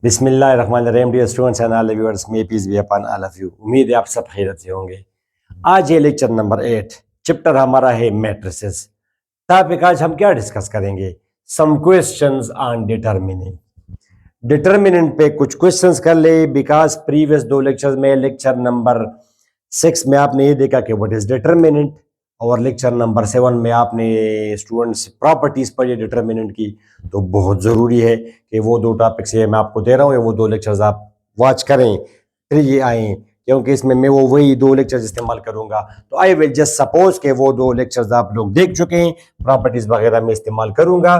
बिस्मिल्लाहिर्रहमानिर्रहीम dear students and all viewers, may peace be upon all of you. उम्मीद है आप सब खैरियत से होंगे। आज ये लेक्चर नंबर 8, चैप्टर हमारा है मैट्रिसेस। टॉपिक आज हम क्या डिस्कस करेंगे? Some questions on determinant. Determinant पे कुछ क्वेश्चंस कर ले, बिकॉज प्रीवियस दो लेक्चर्स में, लेक्चर नंबर 6 में आपने ये देखा कि व्हाट इज डिटरमिनेंट, और लेक्चर नंबर 7 में आपने स्टूडेंट्स प्रॉपर्टीज पढ़ी डिटरमिनेंट की। तो बहुत ज़रूरी है कि वो दो टॉपिक्स ये मैं आपको दे रहा हूँ, वो दो लेक्चर्स आप वॉच करें, फिर ये आए, क्योंकि इसमें मैं वो वही दो लेक्चर्स इस्तेमाल करूंगा। तो आई विल जस्ट सपोज के वो दो लेक्चर्स आप लोग देख चुके हैं, प्रॉपर्टीज वगैरह में इस्तेमाल करूंगा।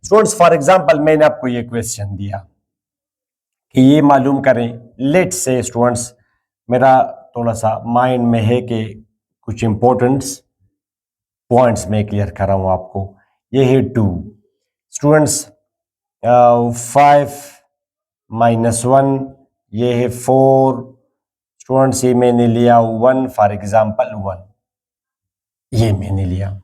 स्टूडेंट्स, फॉर एग्जाम्पल मैंने आपको ये क्वेश्चन दिया कि ये मालूम करें। लेट्स से स्टूडेंट्स, मेरा थोड़ा सा माइंड में है कि कुछ इंपॉर्टेंट्स पॉइंट्स में क्लियर कर रहा हूं आपको। ये है 2 स्टूडेंट्स, 5 - 1, ये है 4 स्टूडेंट्स, ये मैंने लिया 1, फॉर एग्जाम्पल 1, ये मैंने लिया।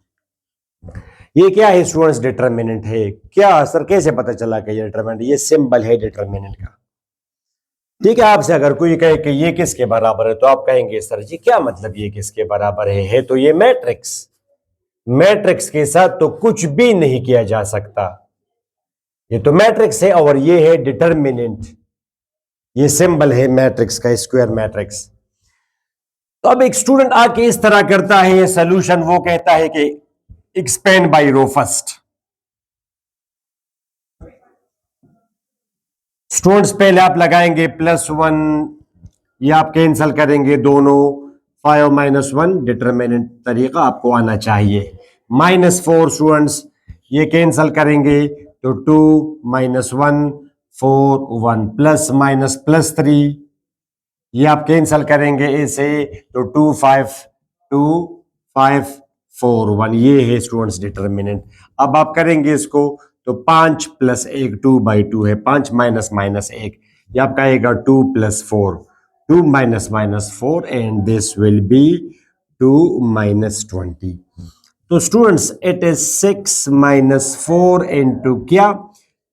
ये क्या है स्टूडेंट्स? डिटरमिनेंट है। क्या सर कैसे पता चला कि ये डिटरमिनेंट? ये सिंबल है डिटरमिनेंट का। ठीक है, आपसे अगर कोई कहे कि ये किसके बराबर है, तो आप कहेंगे सर जी क्या मतलब ये किसके बराबर है तो ये मैट्रिक्स। मैट्रिक्स के साथ तो कुछ भी नहीं किया जा सकता। ये तो मैट्रिक्स है और ये है डिटरमिनेंट। ये सिंबल है मैट्रिक्स का, स्क्वायर मैट्रिक्स। तो अब एक स्टूडेंट आके इस तरह करता है ये सॉल्यूशन, वो कहता है कि expand bye row first. Students पहले आप लगाएंगे +1, ये आप कैंसल करेंगे दोनों। 5 - 1 डिटरमिनेंट तरीका आपको आना चाहिए। -4 स्टूडेंट्स, ये कैंसल करेंगे तो 2 - 1 4 1 +-+3, ये आप कैंसल करेंगे ऐसे तो 2 5 2 5 4 1, ये है स्टूडेंट्स डिटरमिनेंट। अब आप करेंगे इसको तो 5 + 1 2/2 है, 5 -1, ये आपका आएगा 2 + 4, 2 - 4 एंड दिस विल बी 2 - 20। तो स्टूडेंट्स इट इज 6 - 4 इंटू क्या,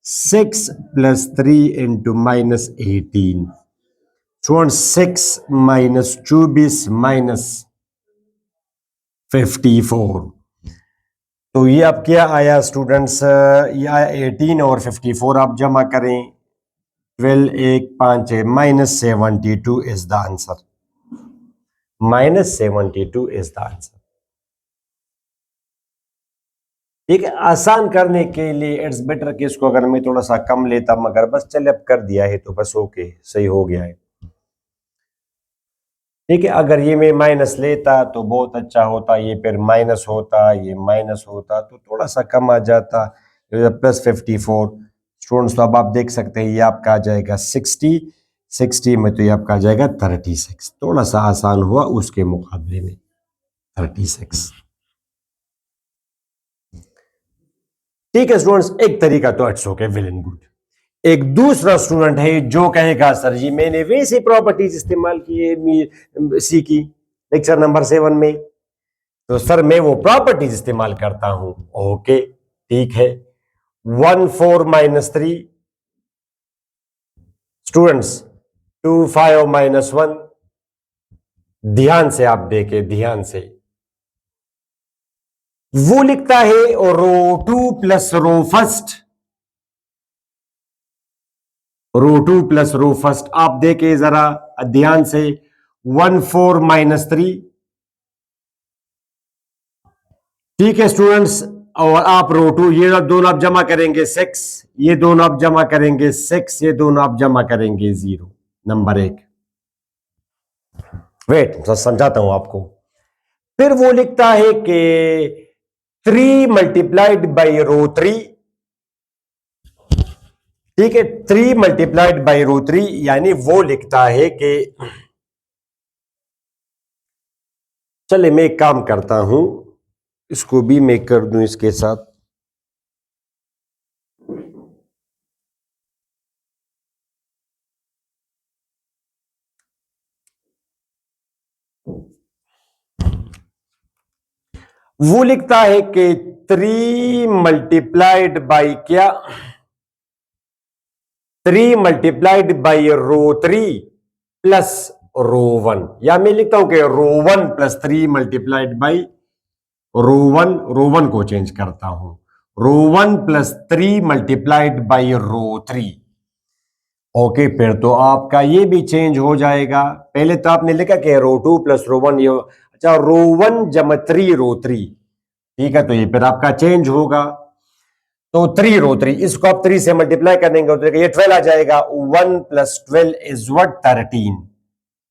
6 + 3 इंटू -18। स्टूडेंट्स 6 - 24 -54। तो ये अब क्या आया स्टूडेंट्स? ये आया 18 और 54 आप जमा करें, 12 1 5 है, -72 is the answer. -72 is the answer. ठीक है, आसान करने के लिए इट्स बेटर कि इसको अगर मैं थोड़ा सा कम लेता, मगर बस चले अब कर दिया है तो बस ओके, सही हो गया है। ठीक है, अगर ये मैं माइनस लेता तो बहुत अच्छा होता, ये फिर माइनस होता, ये माइनस होता तो थोड़ा सा कम आ जाता, +54 स्टूडेंट्स। तो अब आप देख सकते हैं ये आपका आ जाएगा 60 में, तो ये आपका आ जाएगा 36। थोड़ा सा आसान हुआ उसके मुकाबले में, 36। ठीक है स्टूडेंट्स, एक तरीका तो it's okay, well and good. एक दूसरा स्टूडेंट है जो कहेगा सर जी मैंने वैसी प्रॉपर्टीज इस्तेमाल की है, सीखी लेक्चर नंबर 7 में, तो सर मैं वो प्रॉपर्टीज इस्तेमाल करता हूं। ओके ठीक है, 1 4 - 3 स्टूडेंट्स, 2 5 - 1। ध्यान से आप देखें, ध्यान से वो लिखता है और रो 2 + रो फर्स्ट, रो 2 + रो फर्स्ट। आप देखें जरा ध्यान से, 1 4 - 3। ठीक है स्टूडेंट्स, और आप रो 2, ये दोनों आप जमा करेंगे 6, ये दोनों आप जमा करेंगे 6, ये दोनों आप जमा करेंगे 0। नंबर 1, वेट समझाता हूं आपको। फिर वो लिखता है कि 3 × रो 3। ठीक है, 3 × रो 3, यानी वो लिखता है कि, चले मैं एक काम करता हूं, इसको भी मैं कर दूं इसके साथ। वो लिखता है कि 3 × क्या, 3 मल्टीप्लाइड बाई रो 3 प्लस रो 1, या मैं लिखता हूं कि रो 1 प्लस 3 मल्टीप्लाइड बाई रो 1 को चेंज करता हूं, रो 1 plus 3 multiplied by rho 3। Okay, फिर तो आपका ये भी चेंज हो जाएगा। पहले तो आपने लिखा कि रो 2 प्लस रो 1, ये अच्छा रो 1 जमा 3 रो 3, ठीक है, तो ये फिर आपका चेंज होगा। तो 3 रो 3, इसको आप 3 से मल्टीप्लाई कर देंगे तो ये 12 आ जाएगा। 1 प्लस 12 इज व्हाट, 13,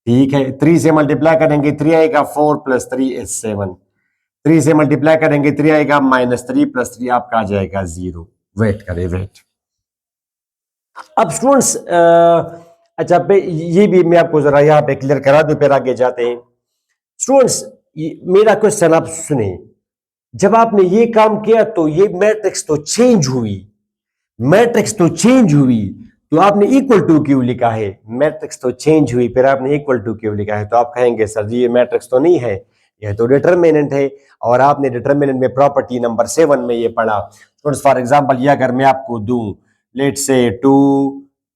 ठीक है। 3 से मल्टीप्लाई करेंगे 3 आएगा, 4 प्लस 3 इज 7, 3 से मल्टीप्लाई करेंगे 3 आएगा, -3 प्लस 3 आपका आ जाएगा 0। वेट करें, वेट। अब स्टूडेंट्स अच्छा ये भी मैं आपको जरा यहाँ पे क्लियर करा दूं, फिर आगे जाते हैं। स्टूडेंट्स मेरा क्वेश्चन आप सुने, जब आपने ये काम किया तो ये मैट्रिक्स तो चेंज हुई, मैट्रिक्स तो चेंज हुई, तो आपने इक्वल टू क्यों लिखा है? मैट्रिक्स तो चेंज हुई, फिर आपने इक्वल टू क्यों लिखा है? तो आप कहेंगे सर जी ये मैट्रिक्स तो नहीं है, यह तो डिटरमिनेंट है, और आपने डिटरमिनेंट में प्रॉपर्टी नंबर 7 में ये पढ़ा। स्टूडेंट्स फॉर एग्जांपल ये अगर मैं आपको दूं, लेट से 2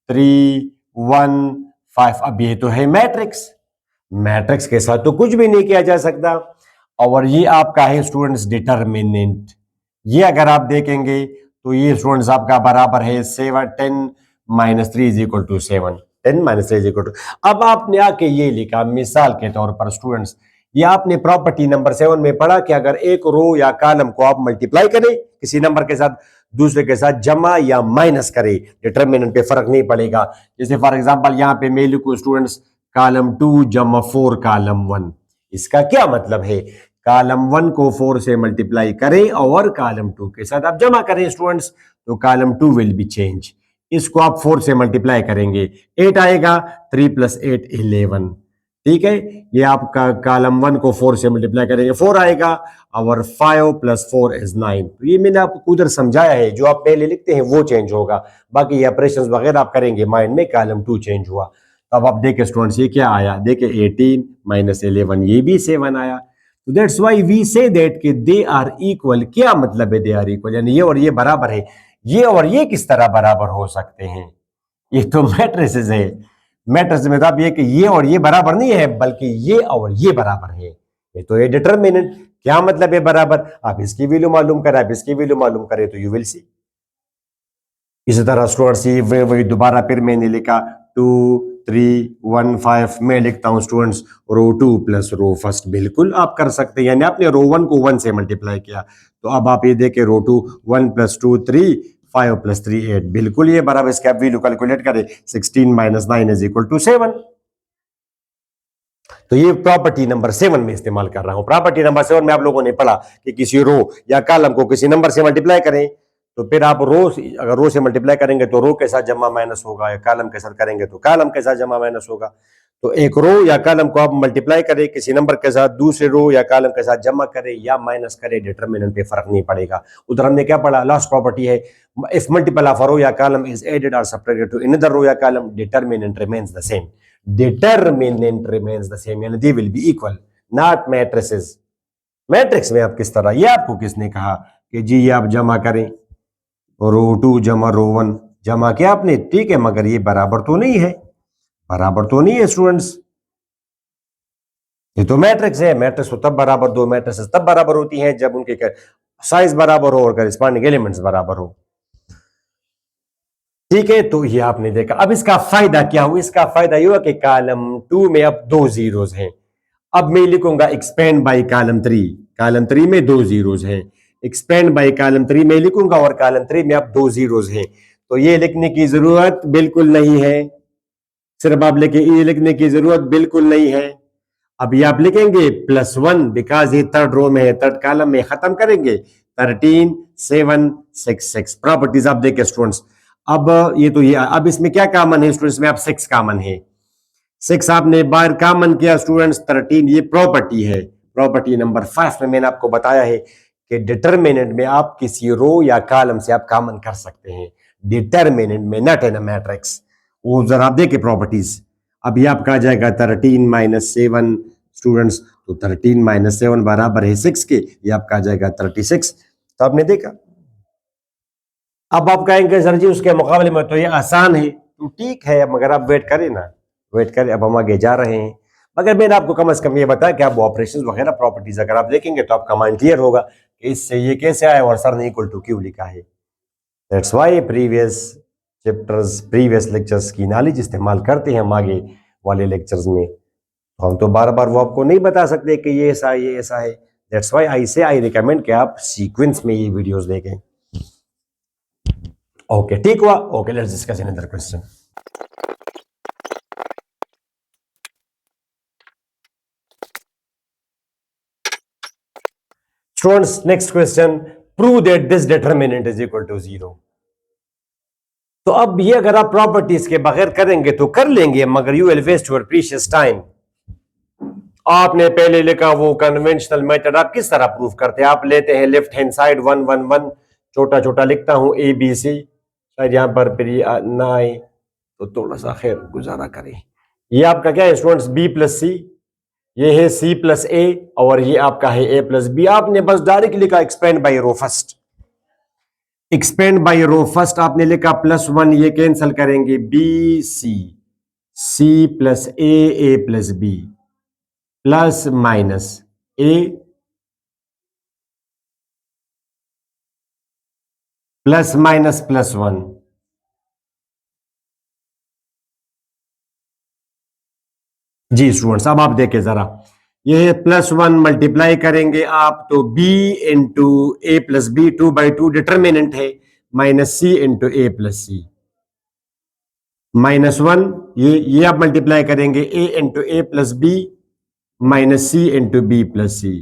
3 1 5, अब ये तो है मैट्रिक्स, मैट्रिक्स के साथ तो कुछ भी नहीं किया जा सकता। और ये आपका है स्टूडेंट्स डिटरमिनेंट, ये अगर आप देखेंगे तो ये स्टूडेंट्स आपका बराबर है 7 10 minus 3 is equal to 7, 10 minus 3 is equal to. अब आपने आके ये लिखा मिसाल के तौर पर स्टूडेंट्स, ये आपने प्रॉपर्टी नंबर 7 में पढ़ा कि अगर एक रो या कॉलम को आप मल्टीप्लाई करें किसी नंबर के साथ, दूसरे के साथ जमा या माइनस करें, डिटरमिनेंट पे फर्क नहीं पड़ेगा। जैसे फॉर एग्जांपल यहाँ पे मैं लिखूं स्टूडेंट्स कॉलम 2 जमा 4 कॉलम 1, इसका क्या मतलब है? कॉलम 1 को 4 से मल्टीप्लाई करें और कॉलम 2 के साथ आप जमा करें स्टूडेंट्स, तो कॉलम 2 विल बी चेंज। इसको आप 4 से मल्टीप्लाई करेंगे 8 आएगा, 3 प्लस 8 11, ठीक है। ये आपका कॉलम 1 को 4 से मल्टीप्लाई करेंगे 4 आएगा, और 5 प्लस 4 इज 9। तो ये मैंने आपको उधर समझाया है, जो आप पहले लिखते हैं वो चेंज होगा, बाकी ये ऑपरेशंस वगैरह आप करेंगे माइंड में। कॉलम 2 चेंज हुआ, अब आप देखें स्टूडेंट्स ये क्या आया, देखें 18 माइनस 11, ये भी 7 आया। तो that's why we say that कि दे आर इक्वल। क्या मतलब है दे आर इक्वल? यानी ये और ये बराबर है। ये और ये किस तरह बराबर हो सकते हैं? ये तो मैट्रिसेस है, मैट्रिक्स में मतलब ये कि ये और ये बराबर नहीं है, बल्कि ये और ये बराबर है। ये तो ये डिटरमिनेंट। क्या मतलब है बराबर? आप इसकी वैल्यू मालूम करें, आप इसकी वैल्यू मालूम करें तो यू विल सी। इसी तरह स्टूडेंट्स ये वही दोबारा फिर मैंने लिखा 2 3 1 5, मैं लिखता हूं स्टूडेंट्स रो 2 प्लस रो 1, बिल्कुल आप कर सकते हैं। यानी आपने रो 1 को 1 से मल्टीप्लाई किया, तो अब आप ये देखें रो 2 1 प्लस 2 3, 5 प्लस 3 8, बिल्कुल ये बराबर। इसके आप वैल्यू कैलकुलेट करें, 16 माइनस 9 इज इक्वल टू 7। तो ये प्रॉपर्टी नंबर 7 में इस्तेमाल कर रहा हूं। प्रॉपर्टी नंबर 7 में आप लोगों ने पढ़ा कि किसी रो या कॉलम को किसी नंबर से मल्टीप्लाई करें, तो फिर आप अगर रो से मल्टीप्लाई करेंगे तो रो के साथ जमा माइनस होगा, या कॉलम के साथ करेंगे तो कॉलम के साथ जमा माइनस होगा। तो एक रो या कॉलम को आप मल्टीप्लाई करें किसी नंबर के साथ, दूसरे रो या कॉलम के साथ जमा करें या माइनस करें, डिटरमिनेंट पे फर्क नहीं पड़ेगा। उधर हमने क्या पढ़ा? लास्ट प्रॉपर्टी है, if multiple of a row या कॉलम इज एडेड और सब्ट्रैक्टेड टू अनदर रो या column, determinant remains the same. Determinant remains the same, यानी they will be equal, not matrices. Matrix में आप किस तरह, ये आपको किसने कहा कि जी ये आप जमा करें रो 2 जमा रो 1, जमा किया आपने, ठीक है, मगर ये बराबर तो नहीं है, बराबर तो नहीं है स्टूडेंट्स। ये तो मैट्रिक्स है, मैट्रिक्स को तब बराबर, दो मैट्रिक्स तब बराबर होती हैं जब उनके साइज बराबर हो और करेस्पॉन्डिंग एलिमेंट्स बराबर हो, ठीक है। तो ये आपने देखा। अब इसका फायदा क्या हुआ? इसका फायदा ये हुआ कि कॉलम 2 में अब 2 जीरोस हैं। अब मैं लिखूंगा एक्सपेंड बाई कॉलम 3, कॉलम 3 में 2 जीरोस हैं, एक्सपेंड बाई कॉलम 3 में लिखूंगा, और कॉलम 3 में अब 2 जीरोस हैं। तो ये लिखने की जरूरत बिल्कुल नहीं है, सिर्फ आप लिखे, ये लिखने की जरूरत बिल्कुल नहीं है। अब ये आप लिखेंगे +1, बिकॉज ये थर्ड रो में है, थर्ड कॉलम में, खत्म करेंगे 13 7 6 6। प्रॉपर्टीज आप देखें स्टूडेंट्स, अब ये तो ये, अब इसमें क्या कॉमन है स्टूडेंट्स में? अब 6 कॉमन है, 6 आपने बाहर कॉमन किया स्टूडेंट्स, 13 ये प्रॉपर्टी है। प्रॉपर्टी नंबर 5 में मैंने आपको बताया है कि डिटरमिनेंट में आप किसी रो या कॉलम से आप कॉमन कर सकते हैं, डिटरमिनेंट में, नॉट इन अ मैट्रिक्स। वो जरा आप देखिए प्रॉपर्टीज। अब ये आपका आ जाएगा 13 माइनस 7 स्टूडेंट्स, तो 13 माइनस 7 बराबर है 6 के, ये आपका आ जाएगा 36। तो आपने देखा। अब आप कहेंगे सर जी उसके मुकाबले में तो ये आसान है, तो ठीक है, मगर आप वेट करें ना, वेट करें। अब हम आगे जा रहे हैं, मगर मैंने आपको कम से कम ये बताया कि आप ऑपरेशन वगैरह प्रॉपर्टीज अगर आप देखेंगे तो आपका माइंड क्लियर होगा कि इससे ये कैसे आया और सर ने इक्वल टू क्यों लिखा है। That's why previous chapters, previous lectures की नॉलेज इस्तेमाल करते हैं हम आगे वाले लेक्चर्स में। तो हम तो बार बार वो आपको नहीं बता सकते कि ये ऐसा है, ये ऐसा है। दैट्स वाई आई रिकमेंड कि आप सीक्वेंस में ये वीडियोस देखें। ओके, ठीक हुआ। Okay, let's discuss another question. Students, next question, prove that this determinant is equal to 0। तो अब ये अगर आप प्रॉपर्टीज के बगैर करेंगे तो कर लेंगे, मगर you will waste your precious time. आपने पहले लिखा वो कन्वेंशनल मेथड, आप किस तरह प्रूफ करते हैं? आप लेते हैं लेफ्ट हैंड साइड 1 1 1, छोटा छोटा लिखता हूं ए बी सी, शायद यहां पर फिर ना आए तो थोड़ा सा खैर गुजारा करें। ये आपका क्या है स्टूडेंट्स? बी प्लस सी, ये है सी प्लस ए, और ये आपका है ए प्लस बी। आपने बस डायरेक्ट लिखा expand bye row first, expand bye row first आपने लिखा +1, ये कैंसिल करेंगे, B C, C plus A plus B, plus minus A plus minus +1। Ji students, अब आप देखें जरा, ये +1 मल्टीप्लाई करेंगे आप तो b into A plus B, 2/2 determinant है, minus C into A plus C, -1, ये आप मल्टीप्लाई करेंगे a into A plus B minus C into B plus C,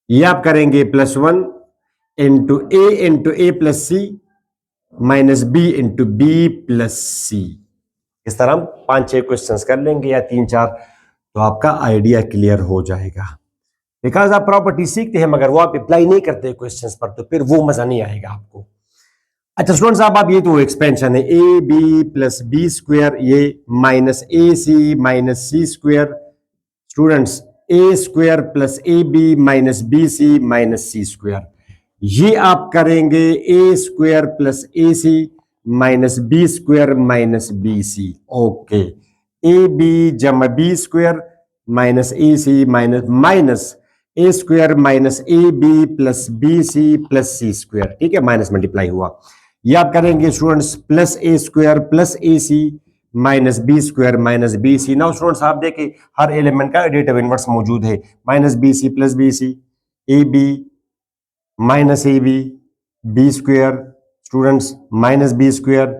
ये आप करेंगे +1 into A plus C minus B into B plus C. इस तरह हम 5-6 क्वेश्चंस कर लेंगे या 3-4, तो आपका आइडिया क्लियर हो जाएगा। बिकॉज आप प्रॉपर्टी सीखते हैं मगर वो आप अप्लाई नहीं करते क्वेश्चंस पर, तो फिर वो मजा नहीं आएगा आपको। अच्छा स्टूडेंट्स, आप ये तो एक्सपेंशन है, A B plus B square, ये minus A C square, students A square plus A B minus B C minus C square, ये आप करेंगे A square plus A C minus B square minus B C. Okay, A B जमा B square minus A C minus A square minus A B plus B C plus C square, ठीक है, minus multiply हुआ। ये आप करेंगे students plus A square plus A C minus B square minus B C. Now students आप देखिए हर element का एडिटिव इनवर्स मौजूद है, minus B C plus B C, A B minus A B, B square, students minus B square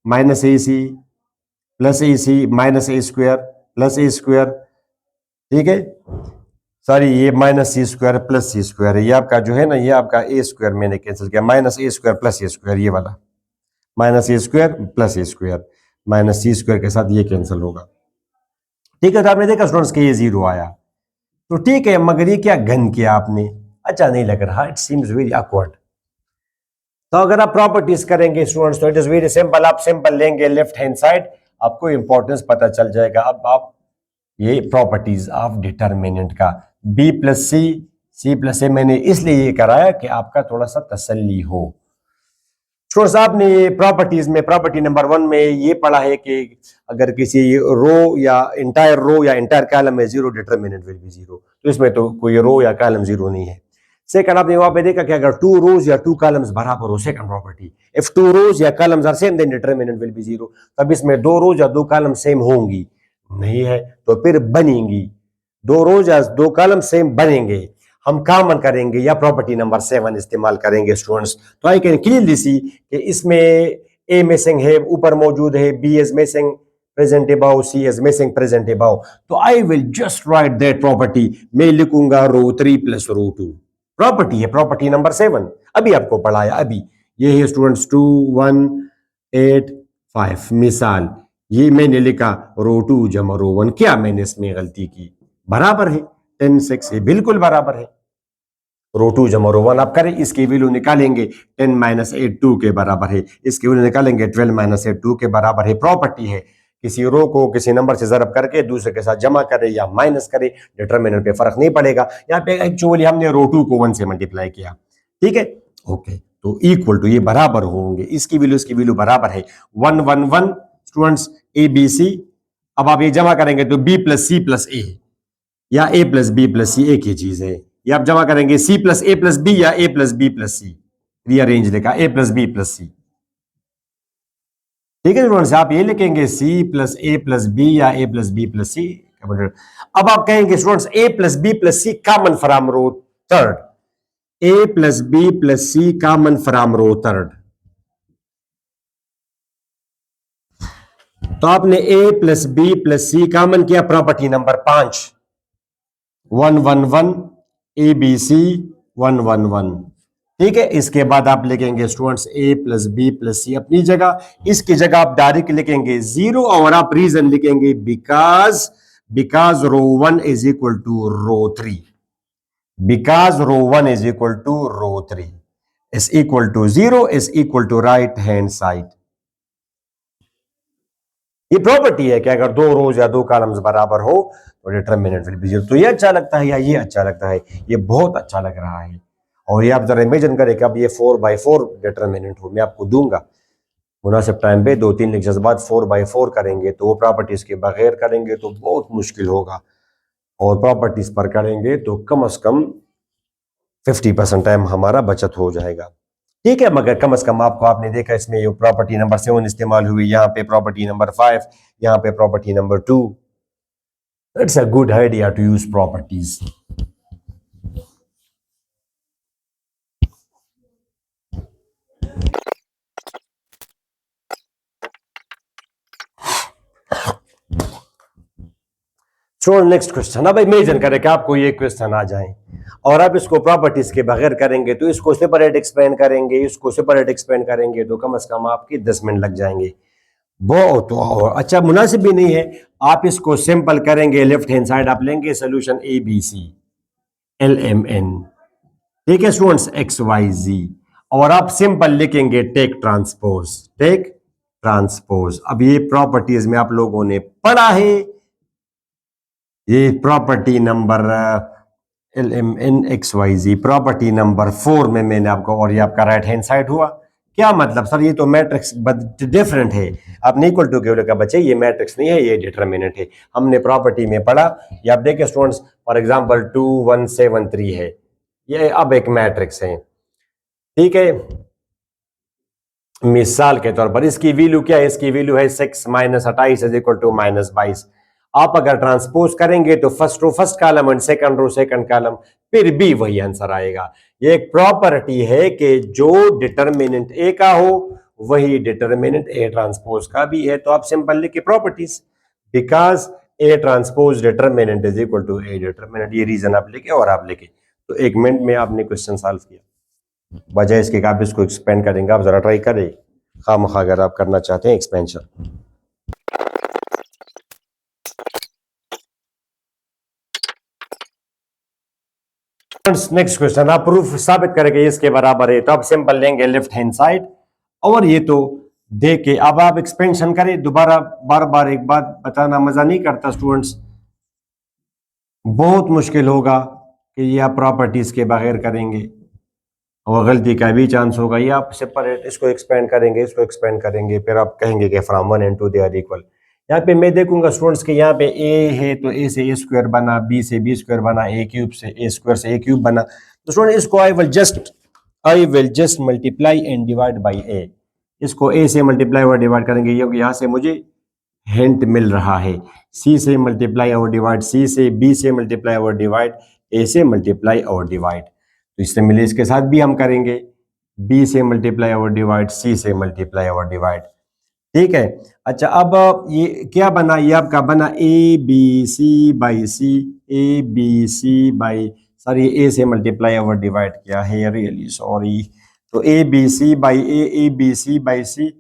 minus A C minus A square plus A square, ठीक है, sorry ये minus C square plus C square है, ये आपका जो है ना, ये आपका ए स्क्वायर मैंने कैंसिल किया, minus A square plus A square, ये वाला minus A square plus A square minus C square के साथ ये कैंसिल होगा, ठीक है। तो आपने देखा स्टूडेंट्स के ये 0 आया, तो ठीक है, मगर ये क्या गन किया आपने, अच्छा नहीं लग रहा, इट सीम्स वेरी ऑकवर्ड। तो अगर आप प्रॉपर्टीज करेंगे स्टूडेंट्स तो इट इज वेरी सिंपल, आप सिंपल लेंगे लेफ्ट हैंड साइड, आपको इंपॉर्टेंस पता चल जाएगा। अब आप ये प्रॉपर्टीज ऑफ डिटर्मिनेंट का b प्लस सी प्लस ए, मैंने इसलिए ये कराया कि आपका थोड़ा सा तसल्ली हो। स्टूडेंट्स आपने प्रॉपर्टीज में प्रॉपर्टी नंबर 1 में ये पढ़ा है कि अगर किसी रो या इंटायर कॉलम में 0, डिटर्मिनेंट विल बी 0, तो इसमें तो कोई रो या कॉलम 0 नहीं है। सेकंड आपने वहां पे देखा कि अगर 2 रोज या 2 कॉलम्स बराबर हो, सेकंड प्रॉपर्टी, इफ 2 रोज या columns are same then determinant will be 0, तब इसमें 2 रोज या 2 कॉलम सेम होंगी, नहीं है तो फिर बनेंगी, 2 रोज या 2 कॉलम सेम बनेंगे, हम कॉमन करेंगे या प्रॉपर्टी नंबर 7 इस्तेमाल करेंगे स्टूडेंट्स। तो आई कैन क्लियरली सी कि इसमें ए मिसिंग है, ऊपर मौजूद है, B is missing present above, C is missing present above, तो I will just write that property, मैं लिखूंगा रो 3 प्लस रो 2, प्रॉपर्टी है प्रॉपर्टी नंबर 7, अभी आपको पढ़ाया, अभी ये है स्टूडेंट्स 2 1 8 5, मिसाल ये मैंने लिखा रो 2 जमा रो 1, क्या मैंने इसमें गलती की, बराबर है 10 6, ये बिल्कुल बराबर है, रो 2 जमा रो 1 आप करें, इसकी वैल्यू निकालेंगे 10 माइनस 8 2 के बराबर है, इसकी वैल्यू निकालेंगे 12 माइनस 8 2 के बराबर है। प्रॉपर्टी है किसी रो को किसी नंबर से ज़रब करके दूसरे के साथ जमा करे या माइनस करे, डिटरमिनेंट पे फर्क नहीं पड़ेगा। यहाँ पे एक्चुअली हमने रो 2 को 1 से मल्टीप्लाई किया, ठीक है, ओके, तो इक्वल टू ये बराबर होंगे, इसकी वैल्यू बराबर है 1 1 1, स्टूडेंट्स ए बी सी। अब आप ये जमा करेंगे तो B plus C plus A, या A plus B plus C एक ही चीज है। ये आप जमा करेंगे C plus A plus B या A plus B plus C, rearrange लिखा A plus B plus C. ठीक है स्टूडेंट्स, आप ये लिखेंगे C plus A plus B या A plus B plus C. अब आप कहेंगे students A plus B plus C common from row third, A plus B plus C common from row third. तो आपने A plus B plus C common किया, property number 5 1 1 1 A B C 1 1 1। ठीक है, इसके बाद आप लिखेंगे students A plus B plus C अपनी जगह, इसकी जगह आप डायरेक्ट लिखेंगे 0 और आप रीजन लिखेंगे because row 1 is equal to row 3, because row 1 is equal to row 3 is equal to 0 is equal to right hand side. ये प्रॉपर्टी है कि अगर दो रोज या दो कॉलम्स बराबर हो तो डिटरमिनेंट विल बी 0। तो ये अच्छा लगता है या ये अच्छा लगता है? ये बहुत अच्छा लग रहा है। और ये आप जरा इमेजिन करें कि अब ये 4/4 डिटरमिनेंट हो, मैं आपको दूंगा मुनासिब टाइम पे 2-3 लेक्चर्स बाद 4/4 करेंगे, तो वो प्रॉपर्टीज के बगैर करेंगे तो बहुत मुश्किल होगा, और प्रॉपर्टीज पर करेंगे तो कम से कम 50% टाइम हमारा बचत हो जाएगा। ठीक है, मगर कम से कम आपने देखा इसमें ये प्रॉपर्टी नंबर 7 इस्तेमाल हुई, यहाँ पे प्रॉपर्टी नंबर 5, यहाँ पे property number 2। It's a good idea to use properties. Next question. अब इमेजिन करें कि आपको ये क्वेश्चन आ जाए और आप इसको प्रॉपर्टीज के बगैर करेंगे, तो इसको सेपरेट एक्सप्लेन करेंगे, इसको सेपरेट एक्सप्लेन करेंगे, तो कम से कम आपके 10 मिनट लग जाएंगे। बहुत अच्छा, मुनासिब भी नहीं है। आप इसको सिंपल करेंगे, लेफ्ट हैंड साइड आप लेंगे solution A B C L M N, ठीक है स्टूडेंट्स, एक्स वाई जी, और आप सिंपल लिखेंगे टेक ट्रांसपोज। अब ये प्रॉपर्टीज में आप लोगों ने पढ़ा है, ये property number L M N X Y Z, property number 4 में मैंने आपको, और ये आपका राइट हैंड साइड हुआ। क्या मतलब सर, ये तो मैट्रिक्स डिफरेंट है। आपने इक्वल टू क्यों लिखा बच्चे? ये मैट्रिक्स नहीं है, ये डिटरमिनेंट है। हमने प्रॉपर्टी में पढ़ा, ये आप देखिए स्टूडेंट्स, फॉर एग्जांपल 2 1 7 3 है, ये अब एक मैट्रिक्स है। ठीक है, मिसाल के तौर पर इसकी वैल्यू क्या है? इसकी वैल्यू है 6 minus 28 is equal to minus 22। आप अगर ट्रांसपोज करेंगे तो first row first column and second row second column, फिर भी वही आंसर आएगा। ये एक प्रॉपर्टी है कि जो डिटरमिनेंट ए का हो वही डिटरमिनेंट ए ट्रांसपोज का भी है। तो आप सिंपल लिखिए properties, because A transpose determinant is equal to A determinant. ये रीजन आप लिखे और आप लिखे, तो 1 मिनट में आपने क्वेश्चन सॉल्व किया। बजाय इसके आप इसको एक्सपेंड करेंगे, आप जरा ट्राई करें खामखा अगर आप करना चाहते हैं एक्सपेंशन। नेक्स्ट क्वेश्चन, आप प्रूफ साबित करेंगे इसके बराबर है, तो आप सिंपल लेंगे लेफ्ट हैंड साइड, और ये तो देख के अब आप एक्सपेंशन करें। दोबारा बार बार एक बात बताना मजा नहीं करता स्टूडेंट्स, बहुत मुश्किल होगा कि ये आप प्रॉपर्टीज के बगैर करेंगे और गलती का भी चांस होगा। ये आप सेपरेट इसको एक्सपेंड करेंगे, इसको एक्सपेंड करेंगे, फिर आप कहेंगे कि from 1 and 2 they are equal. यहाँ पे मैं देखूंगा स्टूडेंट्स के यहाँ पे ए है तो ए से ए स्क्वायर बना, बी से बी स्क्वायर बना, ए क्यूब से ए स्क्वायर से ए क्यूब बना। तो स्टूडेंट इसको I will just multiply and divide by A. इसको ए से मल्टीप्लाई और डिवाइड करेंगे, यहाँ से मुझे हिंट मिल रहा है। सी से मल्टीप्लाई और डिवाइड सी से, बी से मल्टीप्लाई और डिवाइड ए से मल्टीप्लाई और डिवाइड। तो इससे मिले इसके साथ भी हम करेंगे, बी से मल्टीप्लाई और डिवाइड, सी से मल्टीप्लाई और डिवाइड। ठीक है, अच्छा अब ये क्या बना? ये आपका बना A B C by C, A B C by, sorry A से मल्टीप्लाई और डिवाइड किया है, रियली सॉरी। तो A B C by A B C by C,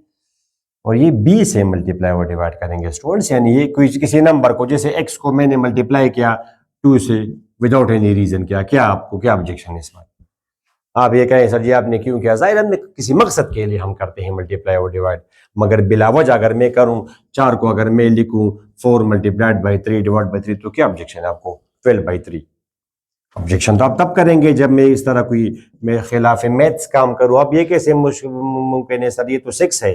और ये बी से मल्टीप्लाई और डिवाइड करेंगे स्टूडेंट्स। यानी ये कोई किसी नंबर को, जैसे एक्स को मैंने मल्टीप्लाई किया 2 से विदाउट एनी रीजन किया, क्या आपको क्या ऑब्जेक्शन है इस बात? आप ये कहें सर जी आपने क्यों किया? जाहिर है किसी मकसद के लिए हम करते हैं मल्टीप्लाई और डिवाइड, मगर बिलावज अगर मैं करूं 4 को अगर मैं लिखूं 4 मल्टीप्लाइड बाई 3 डिवाइड बाई 3, तो क्या ऑब्जेक्शन है आपको? 12/3। ऑब्जेक्शन तो आप तब करेंगे जब मैं इस तरह कोई मैं खिलाफ मैथ्स काम करूं। अब ये कैसे मुमकिन है सर? ये तो 6 है,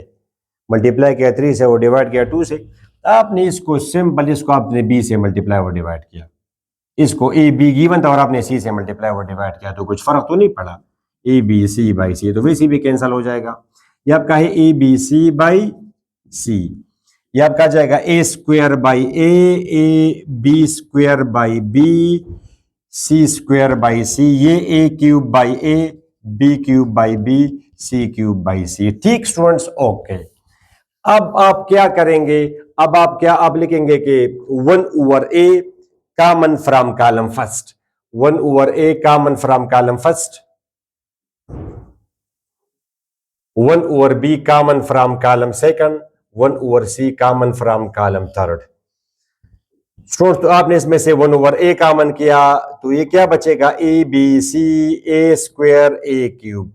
मल्टीप्लाई किया 3 से और डिवाइड किया 2 से, आपने इसको सिंपल, इसको आपने बी से मल्टीप्लाई और डिवाइड किया, इसको ए बी गिवन था और आपने सी से मल्टीप्लाई और डिवाइड किया, तो कुछ फर्क तो नहीं पड़ा। ए बी सी बाई सी, तो वैसे भी कैंसिल हो जाएगा। ये आपका है A B C by C, ये आपका आ जाएगा A square by A B square by B, C square by C, ये A cube by A, B cube by B, C cube by C. ठीक स्टूडेंट्स, ओके। अब आप क्या करेंगे, अब आप लिखेंगे कि 1 over A common from column first, 1 over A common from column first, 1 over B common from column second, 1 over C common from column third. Students, तो आपने इसमें से 1 ओवर ए कॉमन किया, तो ये क्या बचेगा, A B C A square A cube,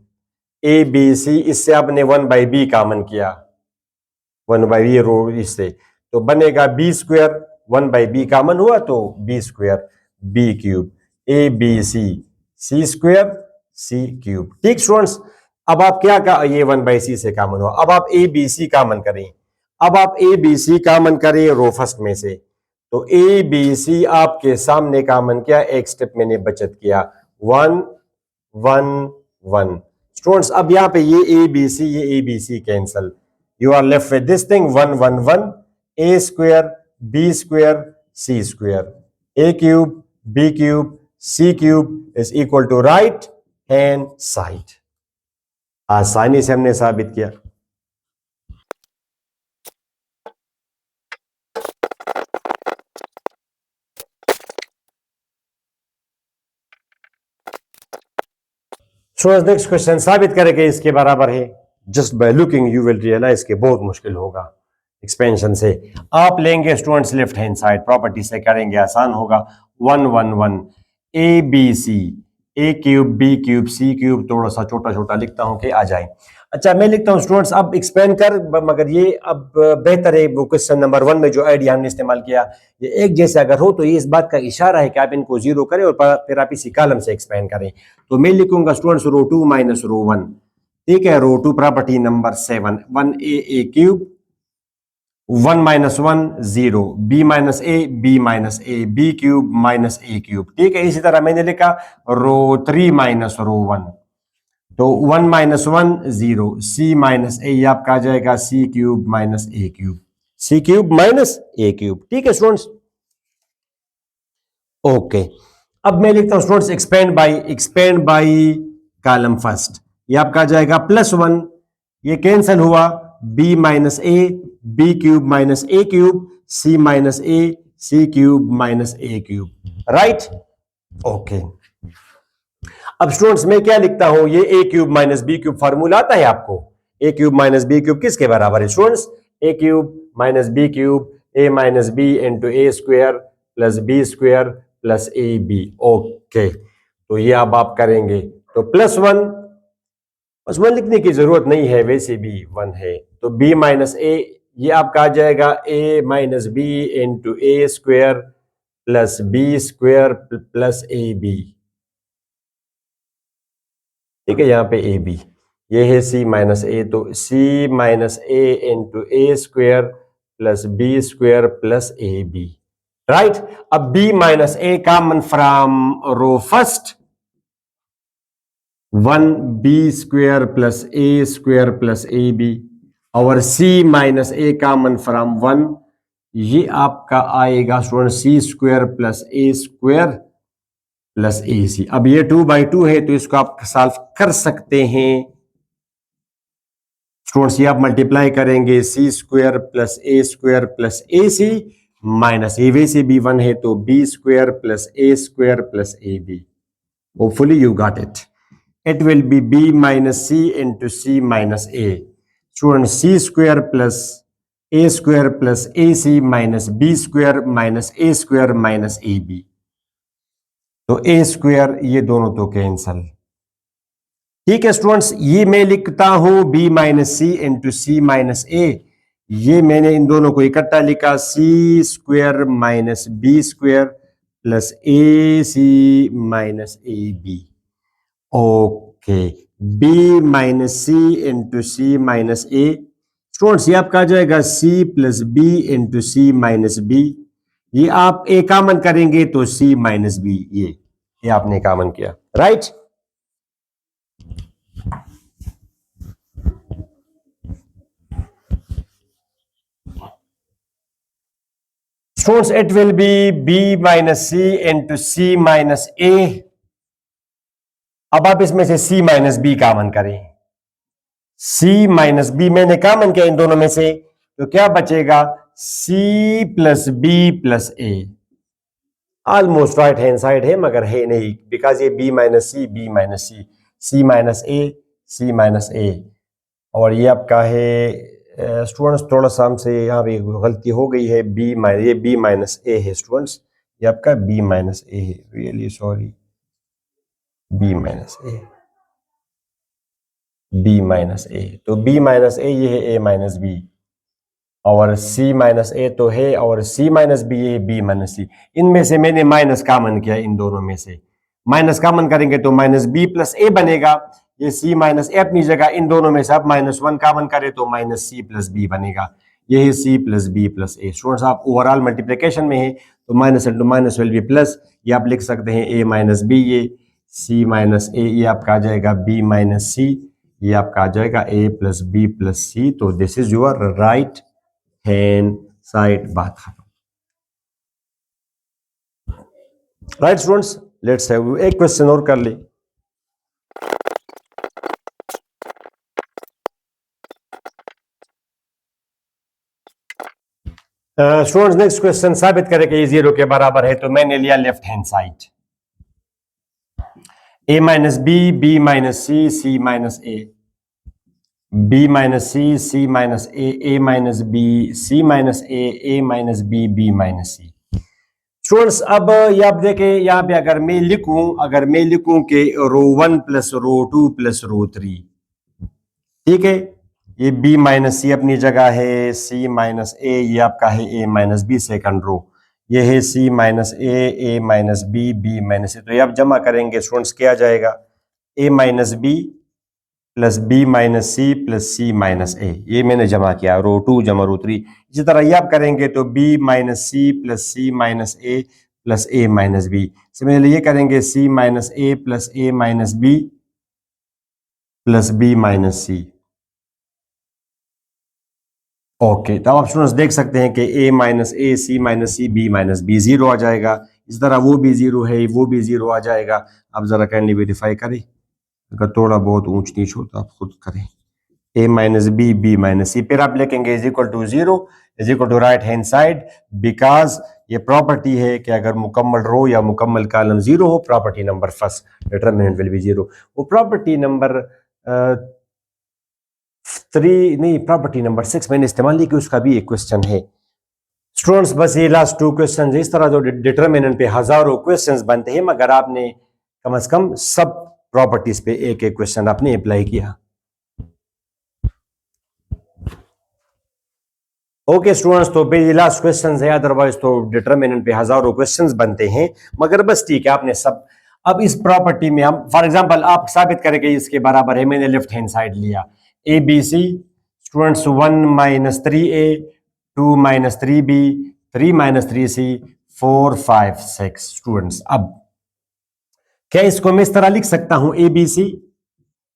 A B C, इससे आपने 1 बाई बी कॉमन किया, 1 बाई बी रो इससे, तो बनेगा B square, 1 by B common हुआ तो B square B cube, A B C C square C cube. ठीक students, अब आप क्या का, ये 1 बाई सी से कॉमन हुआ, अब आप ए बी सी कॉमन करें, अब आप ए बी सी कॉमन करें रो फर्स्ट में से, तो ए बी सी आपके सामने कॉमन किया, एक स्टेप मैंने बचत किया, 1 1 1। स्टूडेंट्स, अब यहां पे ये A B C cancel, you are left with this thing 1 1 1, a square b square c square, a cube b cube c cube is equal to right hand side। आसानी से हमने साबित किया। सो नेक्स्ट क्वेश्चन, साबित करेंगे इसके बराबर है, just by looking you will realize के बहुत मुश्किल होगा एक्सपेंशन से। आप लेंगे students left hand side, property से करेंगे, आसान होगा। 1 1 1 A B C, A cube B cube C cube, थोड़ा सा छोटा छोटा लिखता हूं कि आ जाए। अच्छा, मैं लिखता हूं स्टूडेंट्स, अब एक्सपेंड कर, मगर ये अब बेहतर है, वो क्वेश्चन नंबर 1 में जो आइडिया हमने इस्तेमाल किया, ये एक जैसे अगर हो तो ये इस बात का इशारा है कि आप इनको जीरो करें और फिर आप इसी कॉलम से एक्सपेंड करें। तो मैं लिखूंगा स्टूडेंट्स रो 2 माइनस रो 1, ठीक है, row 2 property number 7, 1 A cube, 1 minus 1 0, B minus A B cube minus A cube, ठीक है। इसी तरह मैंने लिखा रो 3 माइनस रो 1, तो 1 माइनस 1 0, सी माइनस ए, आपका आ जाएगा C cube minus A cube, C cube minus A cube, ठीक है स्टूडेंट्स, ओके। अब मैं लिखता हूं students expand by column first, ये आपका आ जाएगा +1, ये कैंसिल हुआ, B minus A B cube minus A cube, C minus A C cube minus A cube, right, okay. अब स्टूडेंट्स मैं क्या लिखता हूं, ये A cube minus B cube formula आता है आपको, ए क्यूब माइनस बी क्यूब किसके बराबर है students, A cube minus B cube, A minus B into A square plus B square plus A B, okay. तो ये अब आप करेंगे, तो +1, बस 1 लिखने की जरूरत नहीं है, वैसे भी 1 है, तो बी माइनस ए, ये आपका आ जाएगा A minus B into A square plus B square plus A B, ठीक है, यहां पे ए बी, ये है सी माइनस ए, तो C minus A into A square plus B square plus A B, right. अब B minus A common from row first, 1 B square plus A square plus A B, और C minus A common from 1, ये आपका आएगा student C square plus A square plus A C. अब ये 2 by 2 है, तो इसको आप सॉल्व कर सकते हैं स्टूडेंट्स, ये आप मल्टीप्लाई करेंगे C square plus A C minus, ये वैसे भी 1 है, तो B square plus A B. Hopefully you got it. It will be b minus c into c minus a. Student, c square plus ac minus b square minus a square minus ab. तो a square ये दोनों तो cancel, ठीक है students. ये मैं लिखता हूं b minus C into C minus A, ये मैंने इन दोनों को इकट्ठा लिखा, C square minus B square plus A C minus A B, okay. B minus C into C minus A, students ये आपका आ जाएगा C plus B into C minus B. ये आप ए कॉमन करेंगे तो सी माइनस बी, ये आपने कॉमन किया, right. Students it will be B minus C into C minus A. अब आप इसमें से सी माइनस बी कॉमन करें, सी माइनस बी मैंने कॉमन किया इन दोनों में से, तो क्या बचेगा C plus B plus A. Almost right hand side है मगर है नहीं, बिकॉज ये B minus C, B minus C, C minus A, C minus A. और ये आपका है स्टूडेंट्स, थोड़ा सा हमसे यहाँ पे गलती हो गई है, ये बी माइनस ए है स्टूडेंट्स, ये आपका बी माइनस ए है, really sorry, B minus A, B minus A, तो बी माइनस ए ये है ए माइनस बी, और सी माइनस ए तो है, और सी माइनस बी ये बी माइनस सी। इनमें से मैंने माइनस कॉमन किया, इन दोनों में से माइनस कॉमन करेंगे तो माइनस बी प्लस ए बनेगा। ये सी माइनस ए अपनी जगह, इन दोनों में से आप माइनस वन कॉमन करें तो माइनस सी प्लस बी बनेगा। ये है सी प्लस बी प्लस ए। स्टूडेंट्स आप ओवरऑल मल्टीप्लिकेशन में है तो minus into minus will be plus, ये आप लिख सकते हैं ए माइनस बी, ये सी माइनस ए, ये आपका आ जाएगा बी माइनस सी, ये आपका आ जाएगा ए प्लस बी प्लस सी। तो this is your right hand side, बात खत्म। राइट स्टूडेंट्स, लेट्स हैव एक क्वेश्चन और कर ले। स्टूडेंट्स नेक्स्ट क्वेश्चन, साबित करें कि ये जीरो के बराबर है, तो मैंने लिया left hand side, A minus B, B minus C, C minus A, B minus C, C minus A minus B, C minus A minus B, B minus C. Students अब ये आप देखें, यहाँ पे अगर मैं लिखूं कि रो 1 प्लस रो 2 प्लस रो 3, ठीक है, ये बी माइनस सी अपनी जगह है, सी माइनस ए ये आपका है A minus B second row, ये है C minus A minus B, B minus C. तो ये आप जमा करेंगे स्टूडेंट्स, क्या आ जाएगा A minus B plus B minus C plus C minus A, ये मैंने जमा किया, रो 2 जमा रो 3। इसी तरह ये आप करेंगे तो B minus C plus C minus A plus A minus B. Similarly ये करेंगे C minus A plus A minus B plus B minus C. Okay, तो आप स्टूडेंट्स देख सकते हैं कि A minus A, C minus C, B minus B, zero आ जाएगा। इस तरह वो भी जीरो है, वो भी जीरो आ जाएगा। आप जरा काइंडली वेरीफाई करें, अगर थोड़ा बहुत ऊंच नीच हो तो आप खुद करें। A minus B, B minus C, फिर आप लिखेंगे is equal to zero, is equal to right hand side, because ये प्रॉपर्टी है कि अगर मुकम्मल रो या मुकम्मल कॉलम जीरो हो, property number first, determinant will be zero. वो प्रॉपर्टी नंबर 3 नहीं, प्रॉपर्टी नंबर 6 मैंने इस्तेमाल की, उसका भी एक क्वेश्चन है स्टूडेंट्स। बस ये लास्ट 2 क्वेश्चन है। इस तरह जो डिटरमिनेंट पे हजारों क्वेश्चंस बनते हैं, मगर आपने कम से कम सब प्रॉपर्टीज पे एक एक क्वेश्चन आपने अप्लाई किया। ओके स्टूडेंट्स, तो ये लास्ट क्वेश्चन है, अदरवाइज तो डिटरमिनेंट पे हजारों क्वेश्चंस बनते हैं, मगर बस ठीक है, आपने सब। अब इस प्रॉपर्टी में हम फॉर एग्जांपल आप साबित करें कि इसके बराबर है, मैंने लेफ्ट हैंड साइड लिया, A B C students 1 minus 3a, 2 minus 3b, 3 minus 3c, 4 5 6। Students अब क्या इसको मैं इस तरह लिख सकता हूं, A B C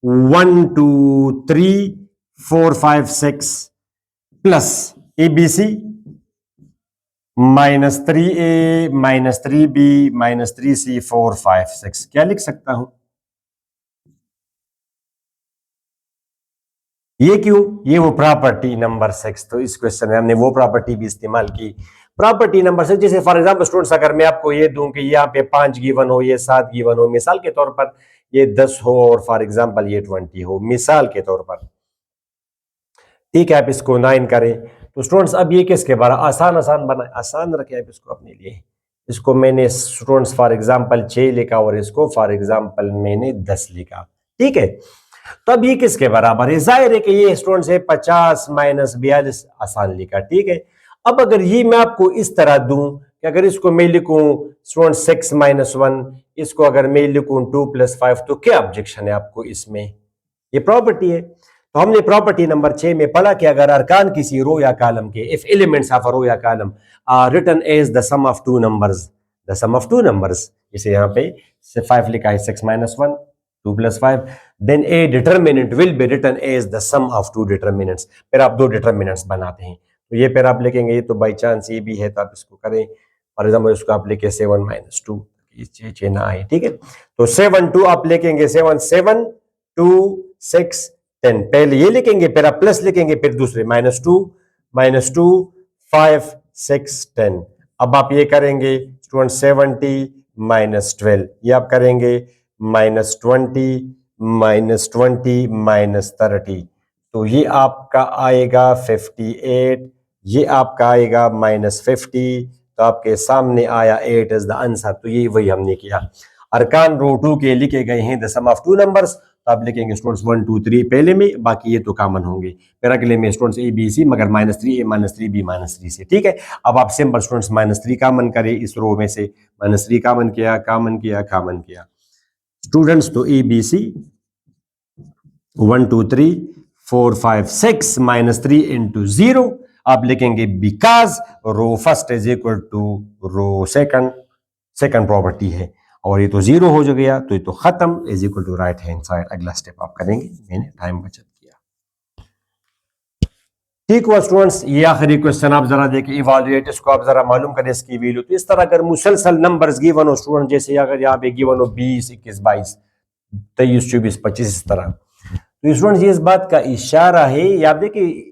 1 2 3 4 5 6 plus A B C minus 3a minus 3b minus 3c 4 5 6, क्या लिख सकता हूं? ये क्यों? ये वो प्रॉपर्टी नंबर 6, तो इस क्वेश्चन में हमने वो प्रॉपर्टी भी इस्तेमाल की। प्रॉपर्टी नंबर 6, जैसे फॉर एग्जांपल स्टूडेंट्स, अगर मैं आपको ये दूं कि यहाँ पे 5 गिवन हो, ये 7 गिवन हो, मिसाल के तौर पर ये 10 हो और फॉर एग्जांपल ये 20 हो, मिसाल के तौर पर, ठीक है, आप इसको 9 करें, तो स्टूडेंट्स अब ये किसके बारे आसान बना, आसान रखे आप इसको अपने लिए। इसको मैंने स्टूडेंट्स फॉर एग्जांपल 6 लिखा और इसको फॉर एग्जांपल मैंने 10 लिखा, ठीक है। तो अब ये किसके बराबर है? जाहिर है कि ये स्टूडेंट्स है 50 माइनस 42, आसान लिखा, ठीक है। अब अगर ये मैं आपको इस तरह दूं कि अगर इसको मैं लिखूं स्टूडेंट 6 माइनस 1, इसको अगर मैं लिखूं 2 प्लस 5, तो क्या ऑब्जेक्शन है आपको इसमें? ये प्रॉपर्टी है। तो हमने प्रॉपर्टी नंबर 6 में पढ़ा कि अगर अरकान किसी रो या कॉलम के, if elements of a row या column are written as the sum of two numbers, the sum of two numbers, जैसे यहाँ पे 5 लिखा है, 6 - 1 2 + 5, then A determinant will be written as the sum of two determinants. फिर आप दो determinants बनाते हैं, तो ये फिर आप लिखेंगे, ये तो बाई चांस ये भी है तो आप इसको करें, फॉर एग्जाम्पल इसको आप लिखे 7 - 2, ये ना आए, ठीक है। तो 7 2 आप लिखेंगे, 7 7 2 6 10, पहले ये लिखेंगे, फिर आप प्लस लिखेंगे, फिर दूसरे -2 5 6 10। अब आप ये करेंगे स्टूडेंट 70 - 12, ये आप करेंगे -20 -30, तो ये आपका आएगा 58, ये आपका आएगा -50, तो आपके सामने आया 8 इज द आंसर। तो ये वही हमने किया। अरकान रो 2 के लिखे गए हैं the sum of two numbers, तो आप लिखेंगे स्टूडेंट्स 1 2 3 पहले में, बाकी ये तो कॉमन होंगे। फिर अगले में स्टूडेंट्स ए बी सी, मगर -3 ए -3 बी -3 से, ठीक है। अब आप सिंपल स्टूडेंट्स -3 कॉमन करें इस रो में से, -3 कॉमन किया, कॉमन किया, कॉमन किया स्टूडेंट्स, तो ए बी सी 1 2 3 4 5 6 -3 इंटू 0 आप लिखेंगे because row first is equal to row second, second property है, और ये तो 0 हो जो गया, तो ये तो खत्म, is equal to right hand side. अगला स्टेप आप करेंगे, मैंने टाइम बचत किया, ठीक हुआ स्टूडेंट्स। ये आखिरी क्वेश्चन आप जरा देखिए, इवैल्यूएट इसको, आप जरा मालूम करें इसकी वैल्यू। तो इस तरह अगर मुसलसल नंबर्स गिवन हो स्टूडेंट, जैसे अगर यहाँ पे गिवन हो 20 21 22 23 24 25 इस तरह, तो स्टूडेंट्स ये इस बात का इशारा है, ये आप देखिए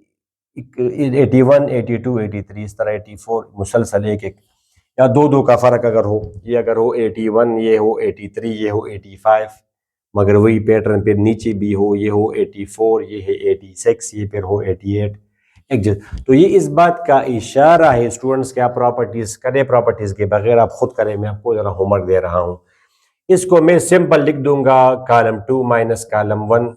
81 82 83 इस तरह 84 मुसलसल एक एक, या दो दो का फर्क अगर हो, ये अगर हो 81, ये हो 83, ये हो 85, मगर वही पैटर्न फिर नीचे भी हो, ये हो 84, ये है 86, ये फिर हो 88 एक। तो ये इस बात का इशारा है स्टूडेंट्स क्या प्रॉपर्टीज करें, प्रॉपर्टीज के बगैर आप खुद करें, मैं आपको जरा होमवर्क दे रहा हूं। इसको मैं सिंपल लिख दूंगा कॉलम 2 माइनस कॉलम 1,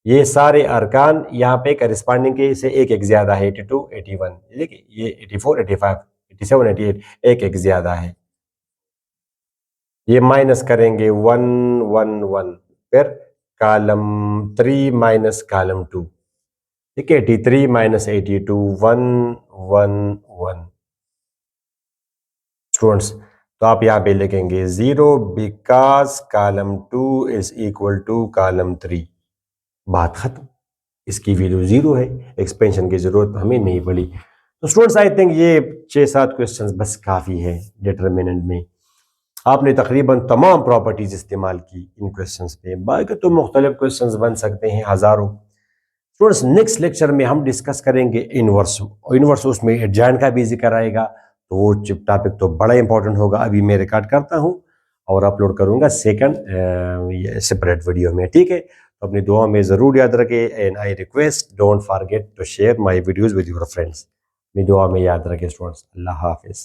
ये सारे अरकान यहाँ पे करस्पॉन्डिंग के से एक एक ज्यादा है, 82 81, देखिए ये 84 85 87 88 एक एक ज्यादा है, ये माइनस करेंगे 1 1 1, फिर कॉलम 3 माइनस कॉलम 2, ठीक है 83 माइनस 82 1 1 1 स्टूडेंट्स। तो आप यहाँ पे लिखेंगे 0 because column 2 is equal to column 3, बात खत्म, इसकी वैल्यू 0 है, एक्सपेंशन की जरूरत हमें नहीं पड़ी। तो स्टूडेंट्स आई थिंक ये 6-7 क्वेश्चंस बस काफ़ी है डिटरमिनेंट में, आपने तकरीबन तमाम प्रॉपर्टीज इस्तेमाल की इन क्वेश्चंस पे, बाकी तो मुख्तलिफ क्वेश्चंस बन सकते हैं हज़ारों। स्टूडेंट्स नेक्स्ट लेक्चर में हम डिस्कस करेंगे इनवर्स, इनवर्स उसमें एडजॉइंट का भी जिक्र आएगा, तो वो टॉपिक तो बड़ा इंपॉर्टेंट होगा। अभी मैं रिकॉर्ड करता हूँ और अपलोड करूँगा सेकंड सेपरेट वीडियो में, ठीक है। तो अपनी दुआ में ज़रूर याद रखें, and I request don't forget to share my videos with your friends. अपनी दुआ में याद रखें स्टूडेंट्स। अल्लाह हाफिज़।